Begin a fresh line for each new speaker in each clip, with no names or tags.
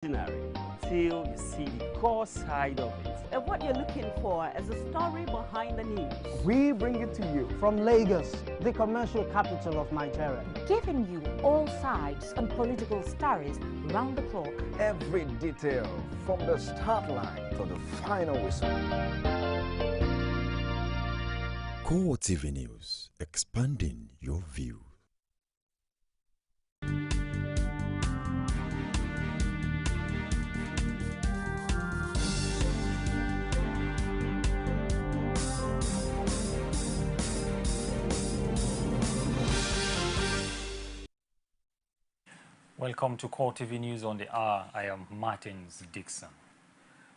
till you see the core side of it.
And what you're looking for is a story behind the news.
We bring it to you from Lagos, the commercial capital of Nigeria.
Giving you all sides and political stories round the clock.
Every detail from the start line to the final whistle.
CoreTV News, expanding your view.
Welcome to CoreTV News on the hour. I am Martins Dixon.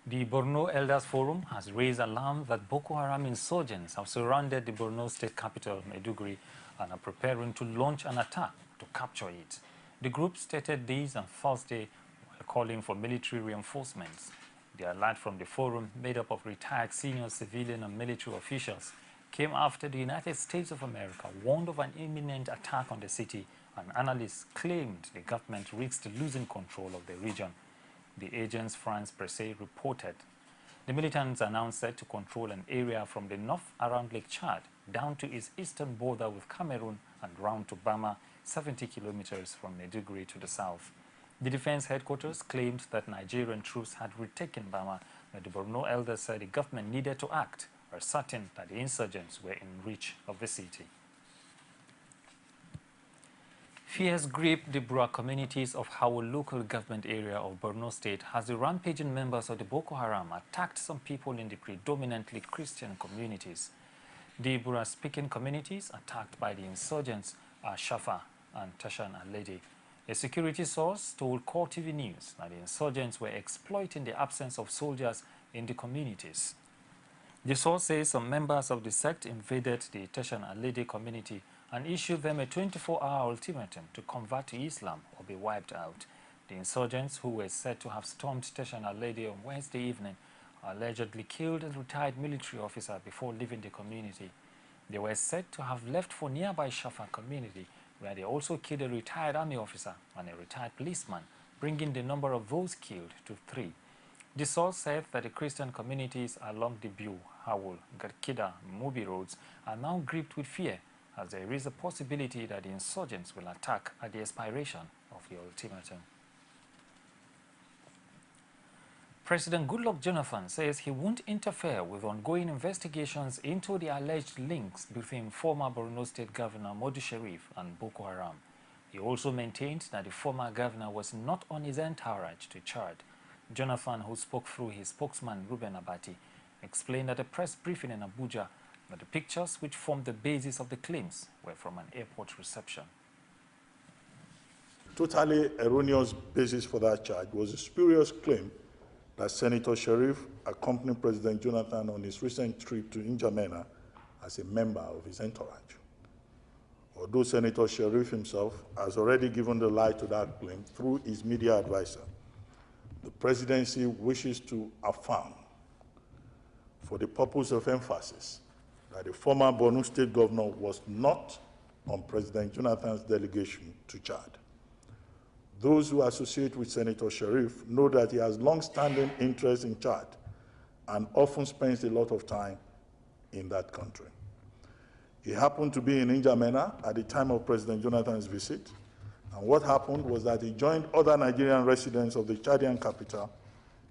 The Borno Elders Forum has raised alarm that Boko Haram insurgents have surrounded the Borno state capital, Maiduguri, and are preparing to launch an attack to capture it. The group stated this on Thursday while calling for military reinforcements. The alert from the forum, made up of retired senior civilian and military officials, came after the United States of America warned of an imminent attack on the city, and analysts claimed the government risked losing control of the region. The agence France Presse reported the militants are now set to control an area from the north around Lake Chad down to its eastern border with Cameroon and round to Bama, 70 kilometers from Maiduguri to the south. The defense headquarters claimed that Nigerian troops had retaken Bama, but the Borno elders said the government needed to act, are certain that the insurgents were in reach of the city. Fears grip the Bua communities of Hawo local government area of Borno State as the rampaging members of the Boko Haram attacked some people in the predominantly Christian communities. The Bua-speaking communities attacked by the insurgents are Shafa and Tashan Alede. A security source told CoreTV News that the insurgents were exploiting the absence of soldiers in the communities. The source says some members of the sect invaded the Tashan Alede community and issued them a 24-hour ultimatum to convert to Islam or be wiped out. The insurgents, who were said to have stormed Tashan Alede on Wednesday evening, allegedly killed a retired military officer before leaving the community. They were said to have left for nearby Shafa community, where they also killed a retired army officer and a retired policeman, bringing the number of those killed to 3. The source said that the Christian communities along the Biu, Hawul, Garkida, Mubi roads are now gripped with fear, as there is a possibility that the insurgents will attack at the expiration of the ultimatum. President Goodluck Jonathan says he won't interfere with ongoing investigations into the alleged links between former Borno State Governor Modu Sharif and Boko Haram. He also maintained that the former governor was not on his entourage to Chad. Jonathan, who spoke through his spokesman Ruben Abati, explained at a press briefing in Abuja that the pictures which formed the basis of the claims were from an airport reception.
Totally erroneous basis for that charge was a spurious claim that Senator Sharif accompanied President Jonathan on his recent trip to N'Djamena as a member of his entourage. Although Senator Sharif himself has already given the lie to that claim through his media advisor, the presidency wishes to affirm, for the purpose of emphasis, that the former Borno State governor was not on President Jonathan's delegation to Chad. Those who associate with Senator Sharif know that he has long-standing interest in Chad and often spends a lot of time in that country. He happened to be in N'Djamena at the time of President Jonathan's visit, and what happened was that he joined other Nigerian residents of the Chadian capital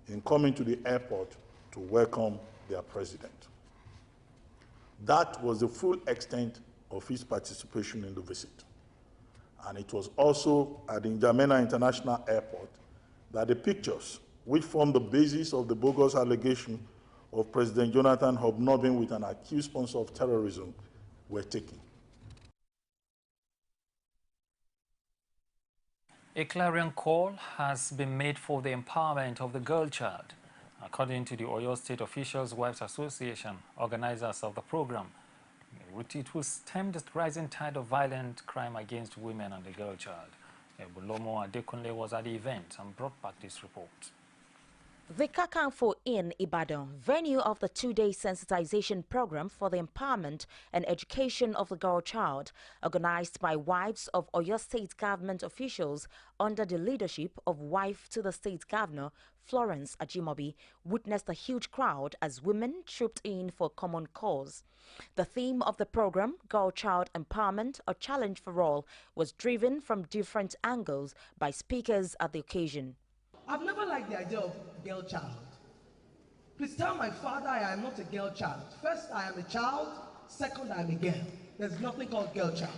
in coming to the airport to welcome their president. That was the full extent of his participation in the visit. And it was also at the N'Djamena International Airport that the pictures, which formed the basis of the bogus allegation of President Jonathan hobnobbing with an accused sponsor of terrorism, were taken.
A clarion call has been made for the empowerment of the girl child. According to the Oyo State Officials Wives Association, organizers of the program, it will stem the rising tide of violent crime against women and the girl child. Bulomo Adekunle was at the event and brought back this report.
The Kakanfo in Ibadan, venue of the two-day sensitization program for the empowerment and education of the girl child, organized by wives of Oyo State government officials under the leadership of wife to the state governor, Florence Ajimobi, witnessed a huge crowd as women trooped in for a common cause. The theme of the program, Girl Child Empowerment, a Challenge for All, was driven from different angles by speakers at the occasion.
I've never liked the idea of girl child. Please tell my father I am not a girl child. First, I am a child. Second, I am a girl. There's nothing called girl child.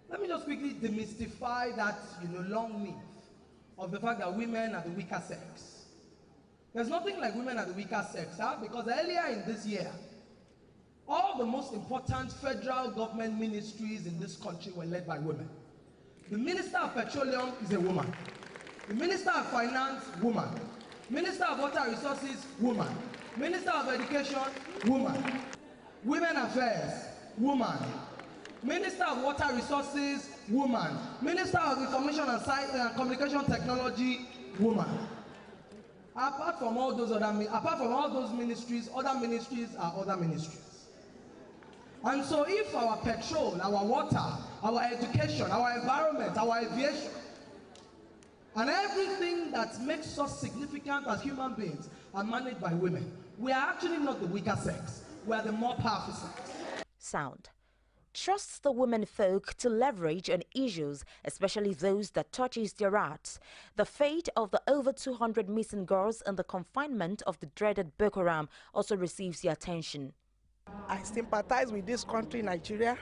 Let me just quickly demystify that, long myth of the fact that women are the weaker sex. There's nothing like women are the weaker sex, because earlier in this year, all the most important federal government ministries in this country were led by women. The Minister of Petroleum is a woman. The Minister of Finance, woman. Minister of Water Resources, woman. Minister of Education, woman. Women Affairs, woman. Minister of Water Resources, woman. Minister of Information and Science and Communication Technology, woman. Apart from all those ministries, other ministries are other ministries. And so if our petrol, our water, our education, our environment, our aviation, and everything that makes us significant as human beings are managed by women, we are actually not the weaker sex. We are the more powerful sex.
Sound trusts the women folk to leverage on issues, especially those that touches their hearts. The fate of the over 200 missing girls and the confinement of the dreaded Boko Haram also receives the attention.
I sympathize with this country, Nigeria,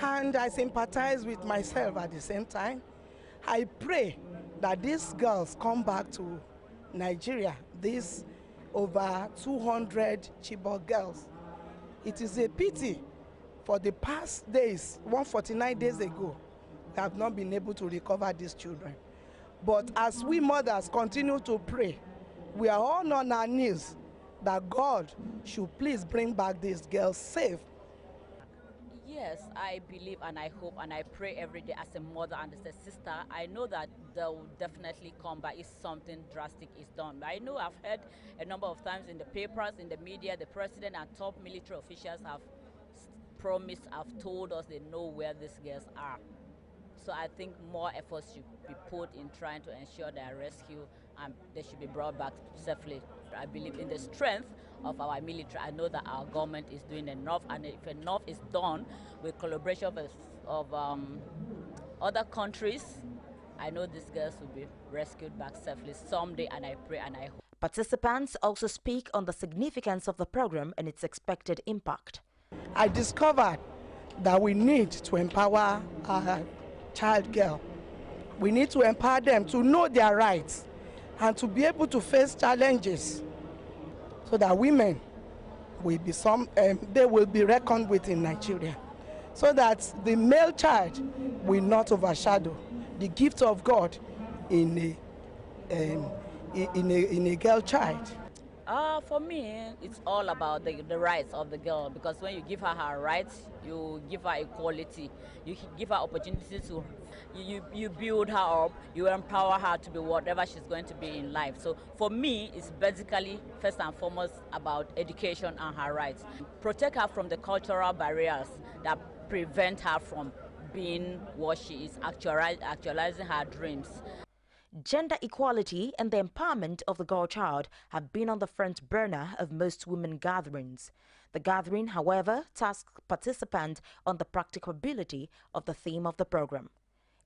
and I sympathize with myself at the same time. I pray that these girls come back to Nigeria, these over 200 Chibok girls. It is a pity for the past days, 149 days ago, we have not been able to recover these children. But as we mothers continue to pray, we are all on our knees that God should please bring back these girls safe.
Yes, I believe and I hope and I pray every day as a mother and as a sister. I know that they will definitely come back if something drastic is done. I know I've heard a number of times in the papers, in the media, the president and top military officials have promised, have told us they know where these girls are. So I think more efforts should be put in trying to ensure their rescue and they should be brought back safely. I believe in the strength of our military. I know that our government is doing enough, and if enough is done with collaboration of other countries, I know these girls will be rescued back safely someday, and I pray and I hope.
Participants also speak on the significance of the program and its expected impact.
I discovered that we need to empower our child girl. We need to empower them to know their rights and to be able to face challenges so that women will be they will be reckoned with in Nigeria, so that the male child will not overshadow the gift of God in a girl child.
For me, it's all about the rights of the girl, because when you give her her rights, you give her equality, you give her opportunity to, you build her up, you empower her to be whatever she's going to be in life. So for me, it's basically first and foremost about education and her rights. Protect her from the cultural barriers that prevent her from being what she is, actualizing her dreams.
Gender equality and the empowerment of the girl child have been on the front burner of most women gatherings. The gathering, however, tasked participants on the practicability of the theme of the program.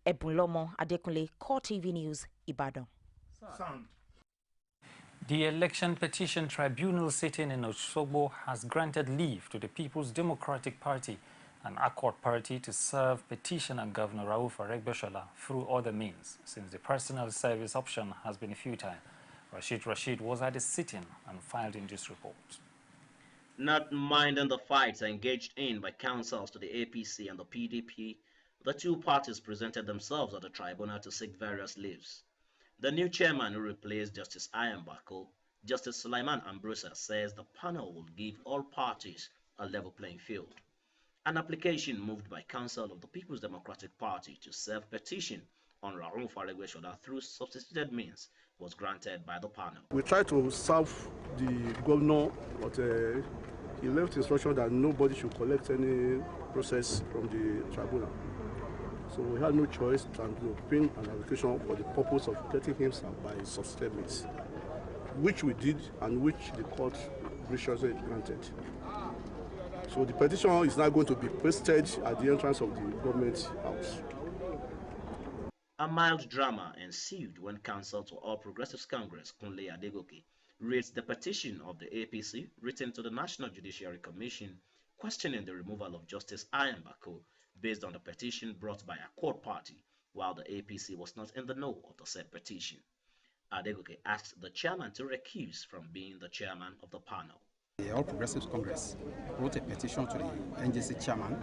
Ebunlomo Adekunle, CoreTV News, Ibadan.
Sound.
The Election Petition Tribunal sitting in Osogbo has granted leave to the People's Democratic Party, an Accord party, to serve petitioner Governor Rauf Aregbesola through other means, since the personal service option has been futile. Rashid was at the sitting and filed in this report.
Not minding the fights engaged in by councils to the APC and the PDP, the two parties presented themselves at the tribunal to seek various leaves. The new chairman, who replaced Justice Ayambako, Justice Sulaiman Ambrosa, says the panel will give all parties a level playing field. An application moved by Council of the People's Democratic Party to serve petition on Raul Faregweshoda through substituted means was granted by the panel.
We tried to serve the governor, but he left instruction that nobody should collect any process from the tribunal. So we had no choice than to bring an application for the purpose of getting him served by substituted means, which we did and which the court graciously granted. So the petition is now going to be posted at the entrance of the government house.
A mild drama ensued when counsel to All Progressives Congress, Kunle Adegoke, raised the petition of the APC written to the National Judiciary Commission questioning the removal of Justice Ian Bako based on the petition brought by a court party, while the APC was not in the know of the said petition. Adegoke asked the chairman to recuse from being the chairman of the panel.
The All Progressives Congress wrote a petition to the NJC chairman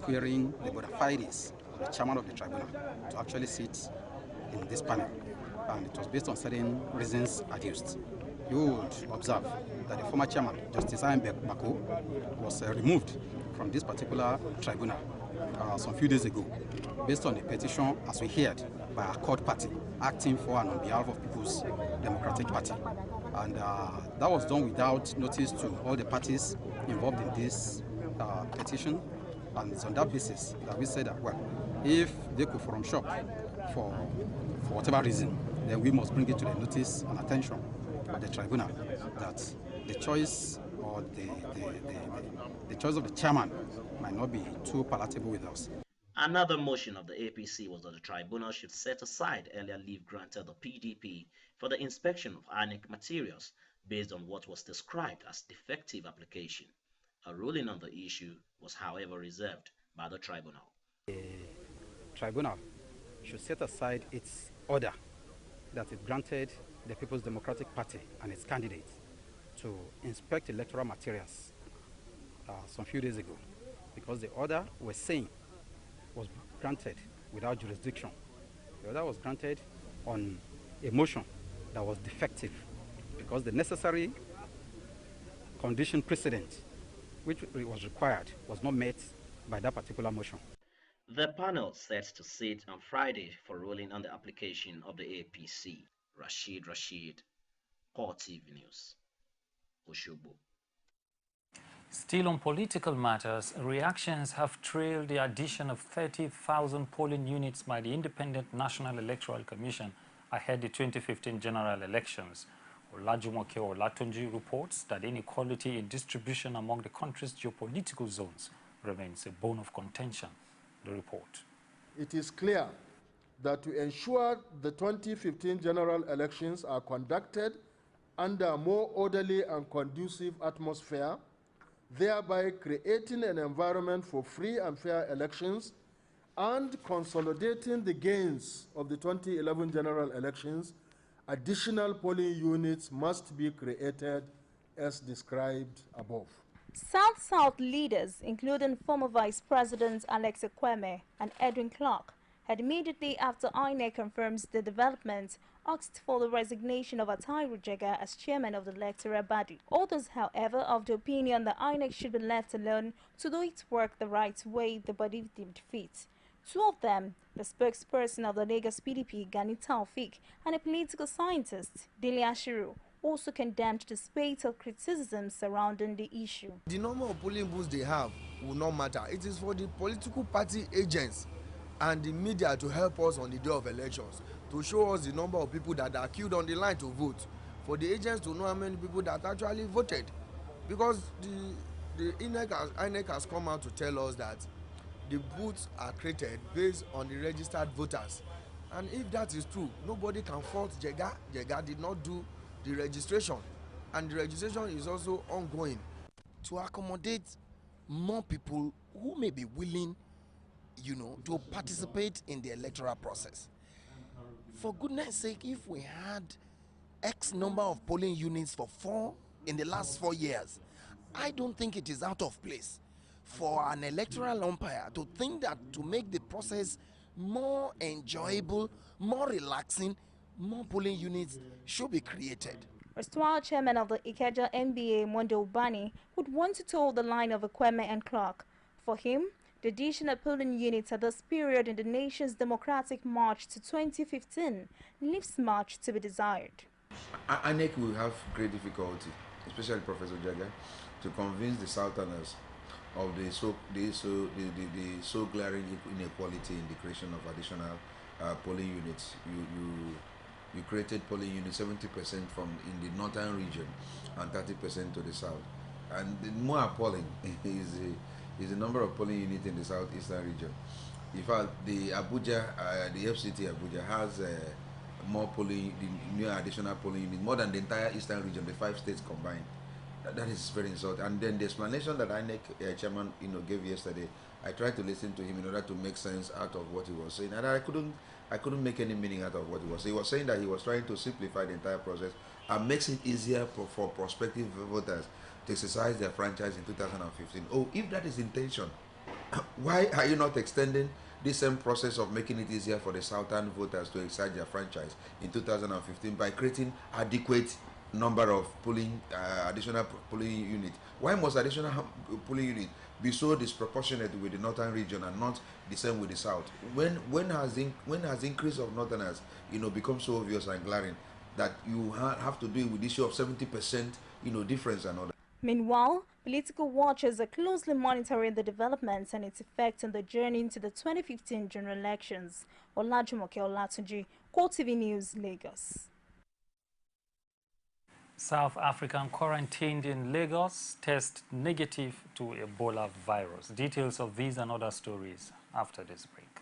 querying the bona fides of the chairman of the tribunal to actually sit in this panel, and it was based on certain reasons adduced. You would observe that the former chairman, Justice Ian Bako, was removed from this particular tribunal some few days ago, based on a petition, as we heard, by a court party acting for and on behalf of People's Democratic Party. And that was done without notice to all the parties involved in this petition. And it's on that basis that we said that, well, if they could forum shop for whatever reason, then we must bring it to the notice and attention of the tribunal that the choice or the choice of the chairman might not be too palatable with us.
Another motion of the APC was that the tribunal should set aside earlier leave granted the PDP for the inspection of INEC materials based on what was described as defective application. A ruling on the issue was, however, reserved by the tribunal.
The tribunal should set aside its order that it granted the People's Democratic Party and its candidates to inspect electoral materials some few days ago, because the order was saying was granted without jurisdiction. The order was granted on a motion that was defective because the necessary condition precedent which was required was not met by that particular motion.
The panel set to sit on Friday for ruling on the application of the APC. Rashid, CoreTV News, Oshobo.
Still on political matters, reactions have trailed the addition of 30,000 polling units by the Independent National Electoral Commission ahead the 2015 general elections. Olajumoke Olatunji reports that inequality in distribution among the country's geopolitical zones remains a bone of contention. The report.
It is clear that to ensure the 2015 general elections are conducted under a more orderly and conducive atmosphere, thereby creating an environment for free and fair elections and consolidating the gains of the 2011 general elections, additional polling units must be created as described above.
South-South leaders, including former Vice President Alex Ekweme and Edwin Clark, had immediately after INEC confirms the development, asked for the resignation of Atai Rujega as chairman of the electoral body. Others, however, of the opinion that INEC should be left alone to do its work the right way the body deemed fit. Two of them, the spokesperson of the Lagos PDP, Gani Taufik, and a political scientist, Dele Ashiru, also condemned the spate of criticism surrounding the issue.
The number of polling booths they have will not matter. It is for the political party agents and the media to help us on the day of elections, to show us the number of people that are queued on the line to vote, for the agents to know how many people that actually voted. Because the INEC has come out to tell us that the booths are created based on the registered voters. And if that is true, nobody can fault Jega. Jega did not do the registration, and the registration is also ongoing.
To accommodate more people who may be willing, to participate in the electoral process. For goodness sake, if we had X number of polling units in the last 4 years, I don't think it is out of place for an electoral umpire to think that to make the process more enjoyable, more relaxing, more polling units should be created.
Erstwhile chairman of the Ikeja MBA, Monde Ubani, would want to toe the line of Ekweme and Clark. For him, The additional polling units at this period in the nation's democratic march to 2015 leaves much to be desired.
INEC will have great difficulty, especially Professor Jaga, to convince the Southerners of the so glaring inequality in the creation of additional polling units. You created polling units 70% from in the northern region and 30% to the south. And the more appalling is the number of polling units in the southeastern region. In fact, the Abuja, the FCT Abuja has more polling, the new additional polling unit, more than the entire eastern region, the 5 states combined. That is very insulting. And then the explanation that INEC chairman gave yesterday, I tried to listen to him in order to make sense out of what he was saying, and I couldn't make any meaning out of what he was saying. He was saying that he was trying to simplify the entire process and makes it easier for prospective voters to exercise their franchise in 2015. Oh, if that is intention, why are you not extending this same process of making it easier for the southern voters to exercise their franchise in 2015 by creating adequate number of additional polling units? Why must additional polling units be so disproportionate with the northern region and not the same with the south? When has increase of northerners become so obvious and glaring that you have to deal with the issue of 70% difference and all that?
Meanwhile, political watchers are closely monitoring the developments and its effect on the journey into the 2015 general elections. Olajumoke Olatunji, CoreTV News, Lagos.
South African quarantined in Lagos test negative to Ebola virus. Details of these and other stories after this break.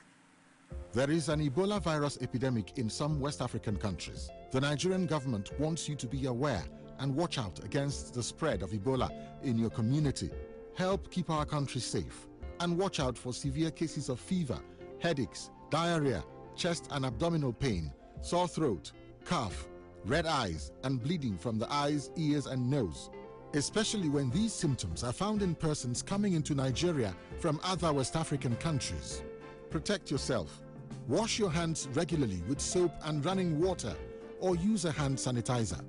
There is an Ebola virus epidemic in some West African countries. The Nigerian government wants you to be aware and watch out against the spread of Ebola in your community. Help keep our country safe and watch out for severe cases of fever, headaches, diarrhea, chest and abdominal pain, sore throat, cough, red eyes, and bleeding from the eyes, ears, and nose, especially when these symptoms are found in persons coming into Nigeria from other West African countries. Protect yourself. Wash your hands regularly with soap and running water, or use a hand sanitizer.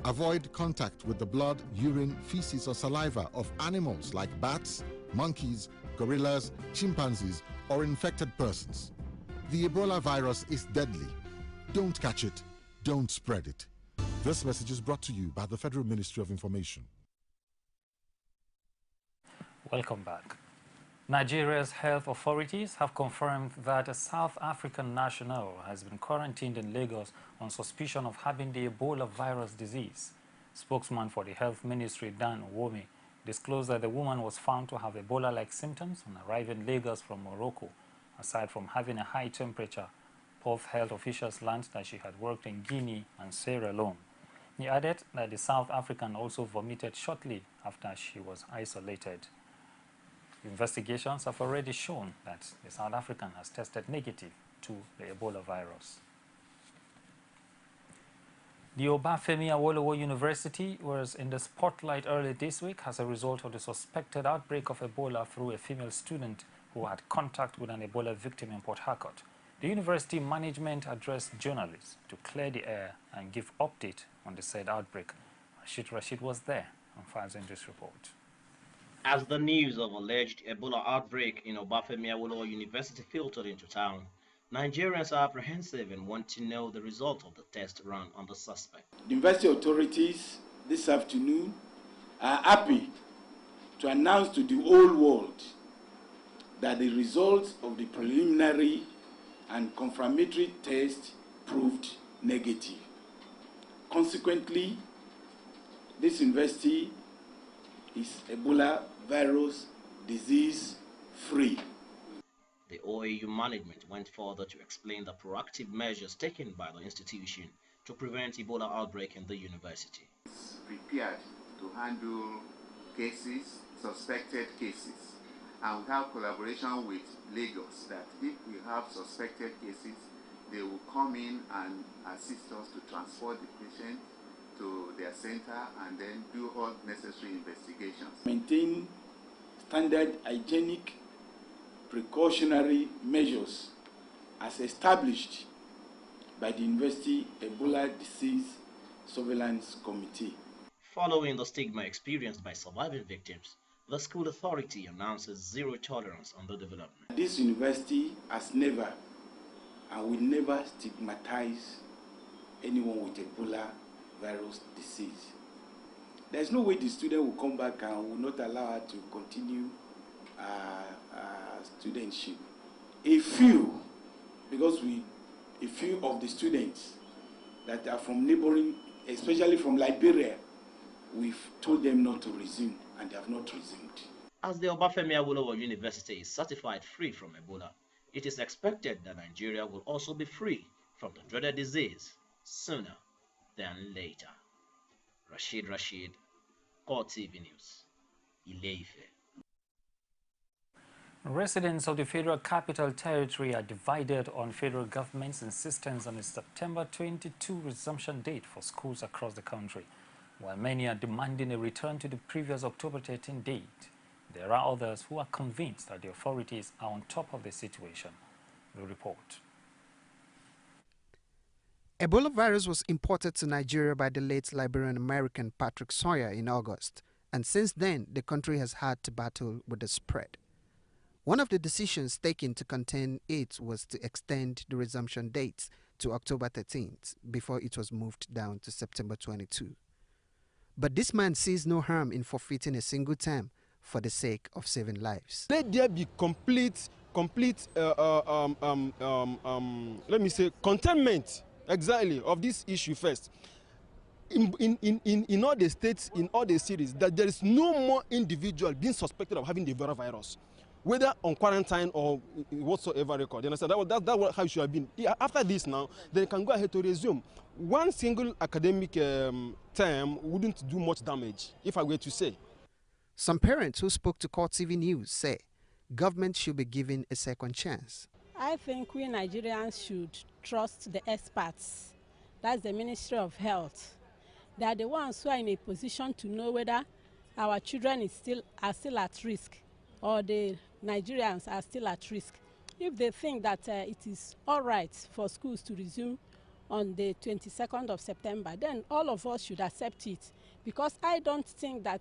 Avoid contact with the blood, urine, feces, or saliva of animals like bats, monkeys, gorillas, chimpanzees, or infected persons. The Ebola virus is deadly. Don't catch it. Don't spread it. This message is brought to you by the Federal Ministry of Information.
Welcome back. Nigeria's health authorities have confirmed that a South African national has been quarantined in Lagos on suspicion of having the Ebola virus disease. Spokesman for the Health Ministry, Dan Uwome, disclosed that the woman was found to have Ebola-like symptoms on arriving in Lagos from Morocco. Aside from having a high temperature, both health officials learned that she had worked in Guinea and Sierra Leone. He added that the South African also vomited shortly after she was isolated. Investigations have already shown that the South African has tested negative to the Ebola virus. The Obafemi Awolowo University was in the spotlight early this week as a result of the suspected outbreak of Ebola through a female student who had contact with an Ebola victim in Port Harcourt. The university management addressed journalists to clear the air and give update on the said outbreak. Rashid was there and files in this report.
As the news of alleged Ebola outbreak in Obafemi Awolowo University filtered into town, Nigerians are apprehensive and want to know the result of the test run on the suspect.
The university authorities this afternoon are happy to announce to the whole world that the results of the preliminary and confirmatory test proved negative. Consequently, this university is Ebola virus disease free.
The OAU management went further to explain the proactive measures taken by the institution to prevent Ebola outbreak in the university.
It's prepared to handle cases, suspected cases, and we have collaboration with Lagos that if we have suspected cases, they will come in and assist us to transport the patient to their center and then do all necessary investigations.
Maintain standard hygienic precautionary measures as established by the University Ebola Disease Surveillance Committee.
Following the stigma experienced by surviving victims, the school authority announces zero tolerance on the development.
This university has never and will never stigmatize anyone with Ebola virus disease. There's no way the student will come back and will not allow her to continue studentship. A few of the students that are from neighboring, especially from Liberia, we've told them not to resume, and they have not resumed.
As the Obafemi Awolowo University is certified free from Ebola, it is expected that Nigeria will also be free from the dreaded disease sooner than later. Rashid, CoreTV News, Ile-Ife.
Residents of the Federal Capital Territory are divided on federal government's insistence on a September 22 resumption date for schools across the country. While many are demanding a return to the previous October 13 date, there are others who are convinced that the authorities are on top of the situation. The report.
Ebola virus was imported to Nigeria by the late Liberian-American Patrick Sawyer in August, and since then the country has had to battle with the spread. One of the decisions taken to contain it was to extend the resumption date to October 13th before it was moved down to September 22. But this man sees no harm in forfeiting a single term for the sake of saving lives.
Let there be complete containment exactly of this issue first. In all the states, in all the cities, that there is no more individual being suspected of having the Ebola virus, whether on quarantine or whatsoever record. You understand? That's how it should have been. After this now, they can go ahead to resume. One single academic term wouldn't do much damage, if I were to say.
Some parents who spoke to CoreTV News say government should be given a second chance.
I think we Nigerians should trust the experts. That's the Ministry of Health. They are the ones who are in a position to know whether our children are still at risk or the Nigerians are still at risk. If they think that it is all right for schools to resume on the 22nd of September, then all of us should accept it, because I don't think that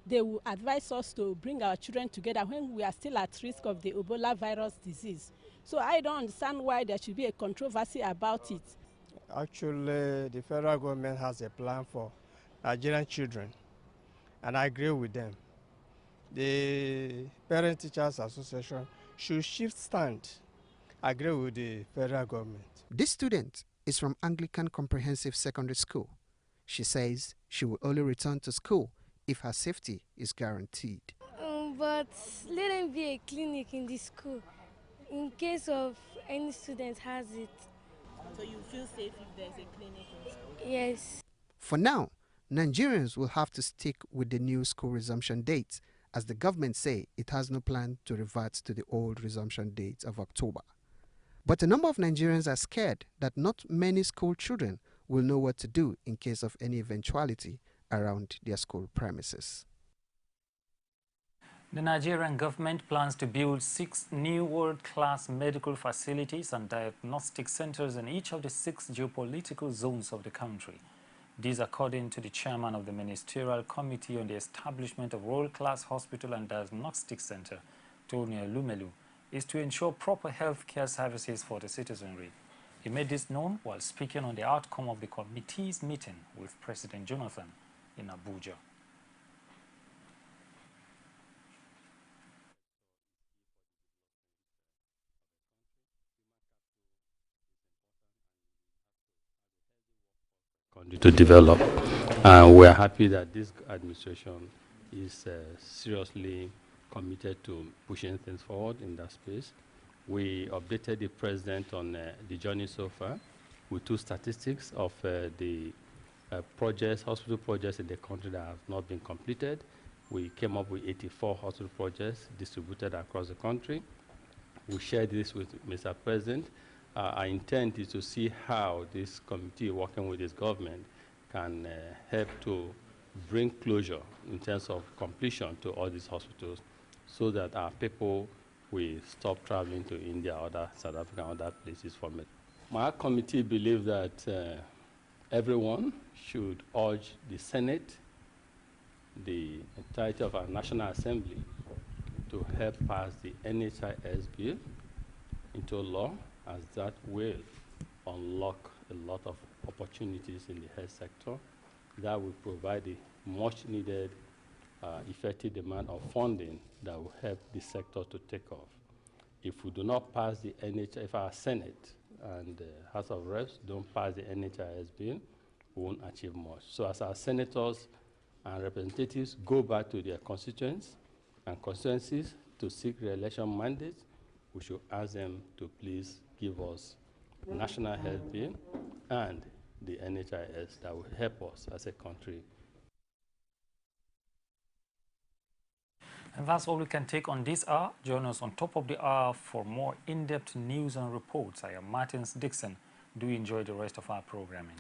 they will advise us to bring our children together when we are still at risk of the Ebola virus disease. So I don't understand why there should be a controversy about it.
Actually, the federal government has a plan for Nigerian children, and I agree with them. The Parent Teachers Association should shift stand. I agree with the federal government.
This student is from Anglican Comprehensive Secondary School. She says she will only return to school if her safety is guaranteed.
But let them be a clinic in the school in case of any student has it.
So you feel safe if there's a clinic in school?
Yes.
For now, Nigerians will have to stick with the new school resumption date, as the government say it has no plan to revert to the old resumption date of October. But a number of Nigerians are scared that not many school children will know what to do in case of any eventuality around their school premises.
The Nigerian government plans to build 6 new world-class medical facilities and diagnostic centers in each of the 6 geopolitical zones of the country. This, according to the chairman of the Ministerial Committee on the Establishment of World-Class Hospital and Diagnostic Center, Tony Lumelu, is to ensure proper healthcare services for the citizenry. He made this known while speaking on the outcome of the committee's meeting with President Jonathan in Abuja.
To develop, and we're happy that this administration is seriously committed to pushing things forward in that space. We updated the president on the journey so far with 2 statistics of the hospital projects in the country that have not been completed. We came up with 84 hospital projects distributed across the country. We shared this with Mr. President. Our intent is to see how this committee, working with this government, can help to bring closure in terms of completion to all these hospitals, so that our people will stop traveling to India, other South Africa, and other places from it. My committee believes that everyone should urge the Senate, the entirety of our National Assembly to help pass the NHIS bill into law, as that will unlock a lot of opportunities in the health sector. That will provide the much needed effective demand of funding that will help the sector to take off. If we do not pass the NHIS, if our Senate and the House of Reps don't pass the NHIS bill, we won't achieve much. So as our senators and representatives go back to their constituents and constituencies to seek re-election mandates, we should ask them to please give us national health bill and the NHIS that will help us as a country.
And that's all we can take on this hour. Join us on Top of the Hour for more in-depth news and reports. I am Martins Dixon. Do enjoy the rest of our programming.